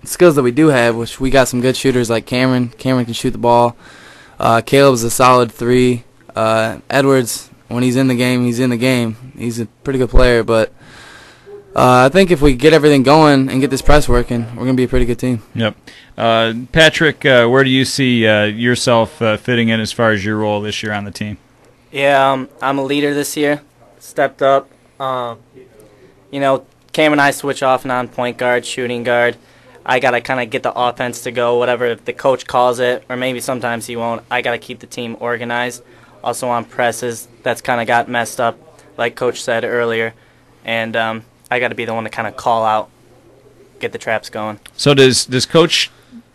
skills that we do have, which we got some good shooters like Cameron. Cameron can shoot the ball. Caleb's a solid 3. Edwards, when he's in the game, he's in the game. He's a pretty good player, but I think if we get everything going and get this press working, we're going to be a pretty good team. Yep. Patrick, where do you see yourself fitting in as far as your role this year on the team? Yeah, I'm a leader this year. Stepped up. You know, Cam and I switch off and on point guard, shooting guard. I got to kind of get the offense to go, whatever the coach calls it, or maybe sometimes he won't. I got to keep the team organized. Also on presses, that's kind of got messed up, like Coach said earlier. And I got to be the one to kind of call out, get the traps going. So does Coach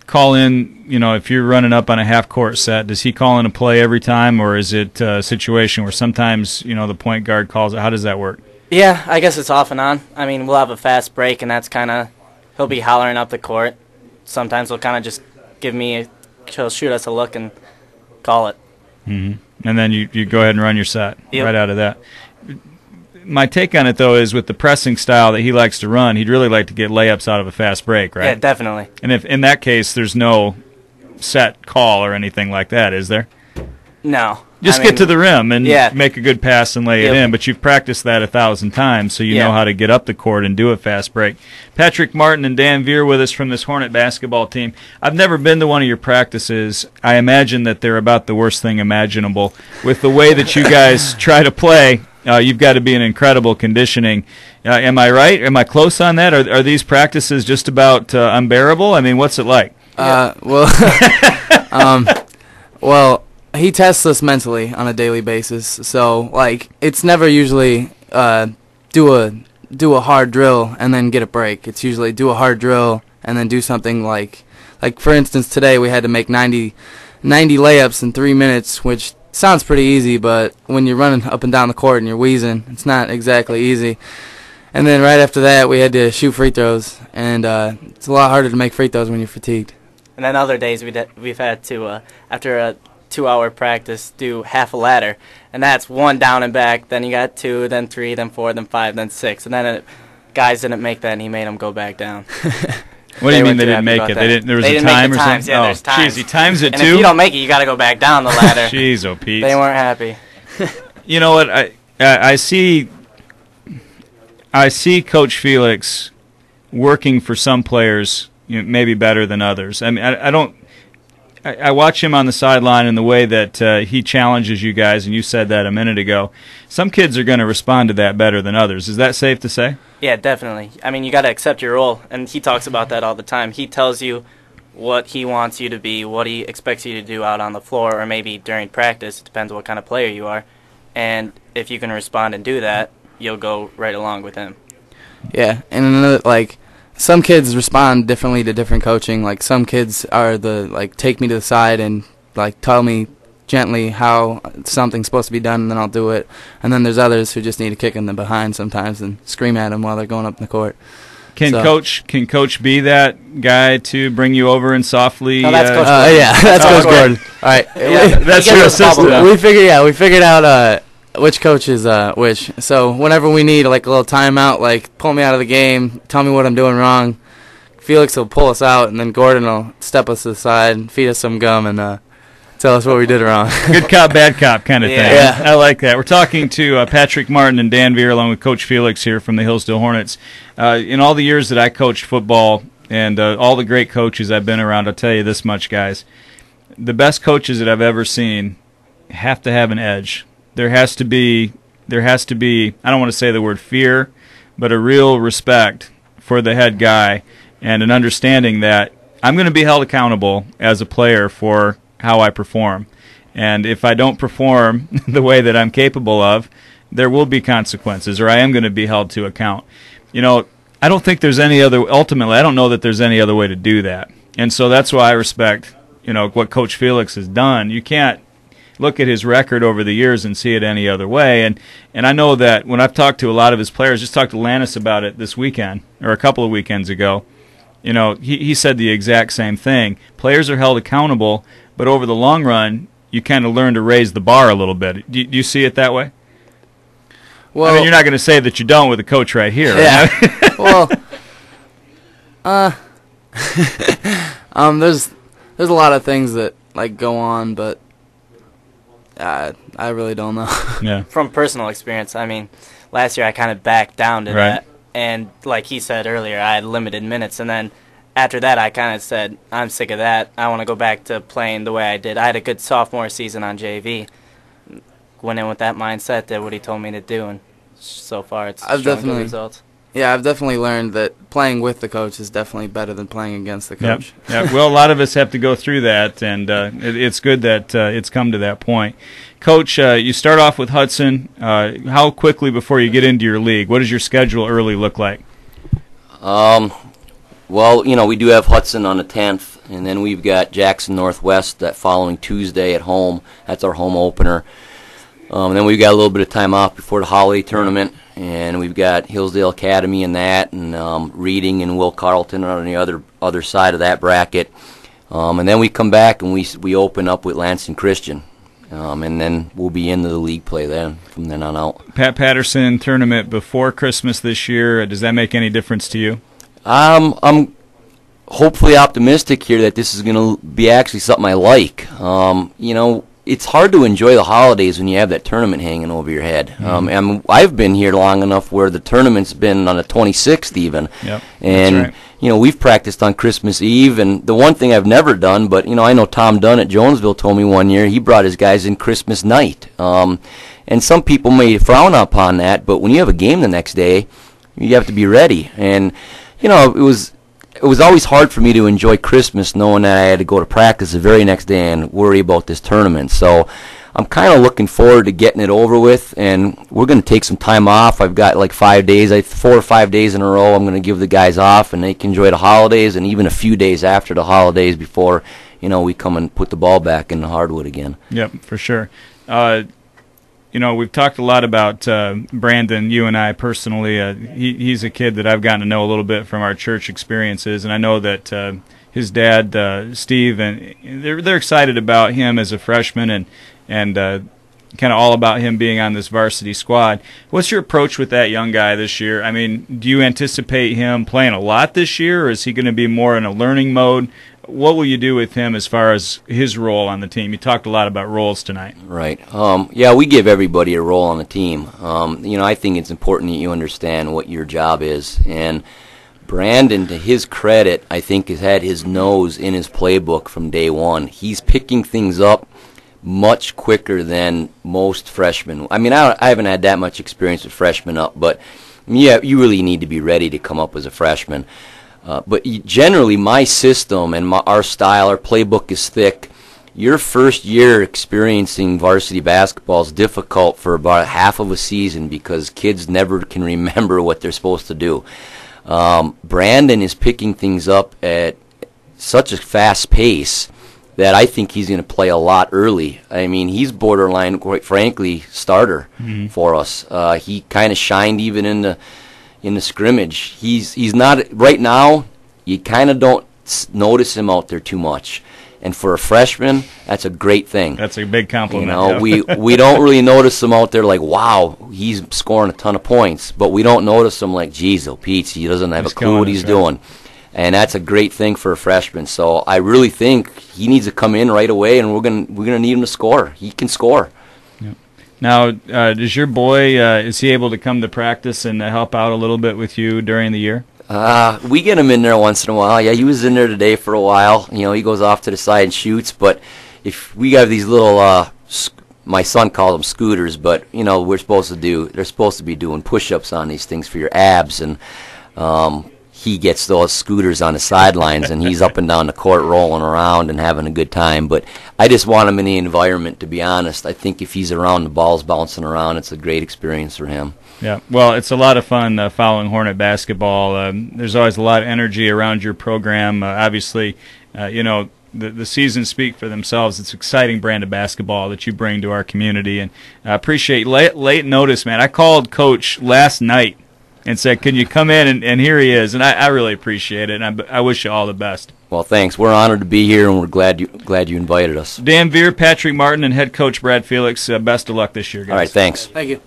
call in, you know, if you're running up on a half-court set, does he call in a play every time, or is it a situation where sometimes, you know, the point guard calls it? How does that work? Yeah, I guess it's off and on. I mean, we'll have a fast break, and that's kind of, he'll be hollering up the court. Sometimes he'll kind of just he'll shoot us a look and call it. Mm-hmm. And then you go ahead and run your set Yep. right out of that. My take on it, though, is with the pressing style that he likes to run, he'd really like to get layups out of a fast break, right? Yeah, definitely. And if in that case, there's no set call or anything like that, is there? No. Just get to the rim and yeah. make a good pass and lay it in, but you've practiced that 1,000 times, so you know how to get up the court and do a fast break. Patrick Martin and Dan Veer with us from this Hornet basketball team. I've never been to one of your practices. I imagine that they're about the worst thing imaginable. With the way that you guys try to play, you've got to be in incredible conditioning. Am I right? Am I close on that? Are these practices just about unbearable? I mean, what's it like? Well, he tests us mentally on a daily basis, so like it's never usually do a hard drill and then get a break. It's usually do a hard drill and then do something like for instance today we had to make 90 layups in 3 minutes, which sounds pretty easy, but when you're running up and down the court and you're wheezing, it's not exactly easy. And then right after that we had to shoot free throws, and it's a lot harder to make free throws when you're fatigued. And then other days we've had to after a 2-hour practice do half a ladder, and that's 1 down and back, then you got 2, then 3, then 4, then 5, then 6, and then guys didn't make that and he made them go back down. What do you mean they didn't make it? There was a time or something? Yeah, there's times. Jeez, he times it and too? And if you don't make it, you got to go back down the ladder. Jeez, oh Pete. They weren't happy. You know what? I see Coach Felix working for some players, you know, maybe better than others. I mean, I watch him on the sideline and the way that he challenges you guys, and you said that a minute ago. Some kids are going to respond to that better than others. Is that safe to say? Yeah, definitely. I mean, you got to accept your role, and he talks about that all the time. He tells you what he wants you to be, what he expects you to do out on the floor, or maybe during practice. It depends what kind of player you are. And if you can respond and do that, you'll go right along with him. Yeah, and another, like, some kids respond differently to different coaching. Like, some kids are take me to the side and, like, tell me gently how something's supposed to be done, and then I'll do it. And then there's others who just need a kick in the behind sometimes and scream at them while they're going up in the court. Can Coach be that guy to bring you over and softly? No, that's Coach Gordon. Yeah, that's Coach Gordon. All right, yeah, that's your assistant. We figured out which coach is which. So whenever we need like a little timeout, like pull me out of the game, tell me what I'm doing wrong, Felix will pull us out, and then Gordon will step us to the side, feed us some gum, and tell us what we did wrong. Good cop, bad cop kind of thing. Yeah. I like that. We're talking to Patrick Martin and Dan Veer along with Coach Felix here from the Hillsdale Hornets. In all the years that I coached football and all the great coaches I've been around, I'll tell you this much, guys. The best coaches that I've ever seen have to have an edge. There has to be, I don't want to say the word fear, but a real respect for the head guy and an understanding that I'm going to be held accountable as a player for how I perform. And if I don't perform the way that I'm capable of, there will be consequences, or I am going to be held to account. You know, I don't think there's any other, ultimately, I don't know that there's any other way to do that. And so that's why I respect, you know, what Coach Felix has done. You can't look at his record over the years and see it any other way. And I know that when I've talked to a lot of his players, just talked to Lannis about it this weekend, or a couple of weekends ago, you know, he said the exact same thing. Players are held accountable, but over the long run, you kind of learn to raise the bar a little bit. Do you see it that way? Well, I mean, you're not going to say that you don't with a coach right here. Yeah. Right? Well, There's a lot of things that like go on, but I really don't know. Yeah. From personal experience, I mean, last year I kind of backed down to that, and like he said earlier, I had limited minutes, and then after that I kind of said, I'm sick of that. I want to go back to playing the way I did. I had a good sophomore season on JV. Went in with that mindset, did what he told me to do, and so far it's showing good results. Yeah, I've definitely learned that playing with the coach is definitely better than playing against the coach. Yep. Well, a lot of us have to go through that, and it's good that it's come to that point. Coach, you start off with Hudson. How quickly before you get into your league? What does your schedule early look like? Well, we do have Hudson on the 10th, and then we've got Jackson Northwest that following Tuesday at home. That's our home opener. And then we've got a little bit of time off before the holiday tournament, and we've got Hillsdale Academy and that, and Reading and Will Carleton are on the other side of that bracket. And then we come back and we open up with Lansing Christian, and then we'll be into the league play then from then on out. Pat Patterson tournament before Christmas this year. Does that make any difference to you? I'm hopefully optimistic here that this is going to be actually something I like. It's hard to enjoy the holidays when you have that tournament hanging over your head. I've been here long enough where the tournament's been on the 26th even. Yep, and, that's right. We've practiced on Christmas Eve, and the one thing I've never done, but, I know Tom Dunn at Jonesville told me one year he brought his guys in Christmas night. And some people may frown upon that, but when you have a game the next day, you have to be ready. And, it was always hard for me to enjoy Christmas knowing that I had to go to practice the very next day and worry about this tournament. So I'm kind of looking forward to getting it over with, and we're going to take some time off. I've got like 4 or 5 days in a row I'm going to give the guys off, and they can enjoy the holidays and even a few days after the holidays before, we come and put the ball back in the hardwood again. Yep, for sure. We've talked a lot about Brandon, you and I personally. He's a kid that I've gotten to know a little bit from our church experiences, and I know that his dad, Steve, and they're excited about him as a freshman and kind of all about him being on this varsity squad. What's your approach with that young guy this year? I mean, do you anticipate him playing a lot this year, or is he going to be more in a learning mode? What will you do with him as far as his role on the team? You talked a lot about roles tonight. Right. Yeah, we give everybody a role on the team. I think it's important that you understand what your job is. And Brandon, to his credit, I think has had his nose in his playbook from day one. He's picking things up much quicker than most freshmen. I mean, I haven't had that much experience with freshmen up, but yeah, you really need to be ready to come up as a freshman. But generally, my system and our style, our playbook is thick. Your first year experiencing varsity basketball is difficult for about half of a season because kids never can remember what they're supposed to do. Brandon is picking things up at such a fast pace that I think he's going to play a lot early. I mean, he's borderline, quite frankly, starter for us. He kind of shined even in the scrimmage. He's not right now. You kind of don't notice him out there too much, and for a freshman, that's a great thing. That's a big compliment. We don't really notice him out there like, wow, he's scoring a ton of points, but we don't notice him like, geez, oh Pete, he doesn't have a clue what he's doing, and that's a great thing for a freshman. So I really think he needs to come in right away, and we're gonna need him to score. He can score. Now, does your boy, is he able to come to practice and help out a little bit with you during the year? We get him in there once in a while. Yeah, he was in there today for a while. He goes off to the side and shoots, but if we have these little, my son calls them scooters, but, they're supposed to be doing push-ups on these things for your abs, and he gets those scooters on the sidelines, and he's up and down the court rolling around and having a good time. But I just want him in the environment, to be honest. I think if he's around, the ball's bouncing around, it's a great experience for him. Yeah, well, it's a lot of fun following Hornet basketball. There's always a lot of energy around your program. Obviously, the seasons speak for themselves. It's an exciting brand of basketball that you bring to our community, and I appreciate late notice, man. I called Coach last night and said, can you come in, and here he is, and I really appreciate it, and I wish you all the best. Well, thanks. We're honored to be here, and we're glad you invited us. Dan Veer, Patrick Martin, and head coach Brad Felix, best of luck this year, guys. All right, thanks. Thank you.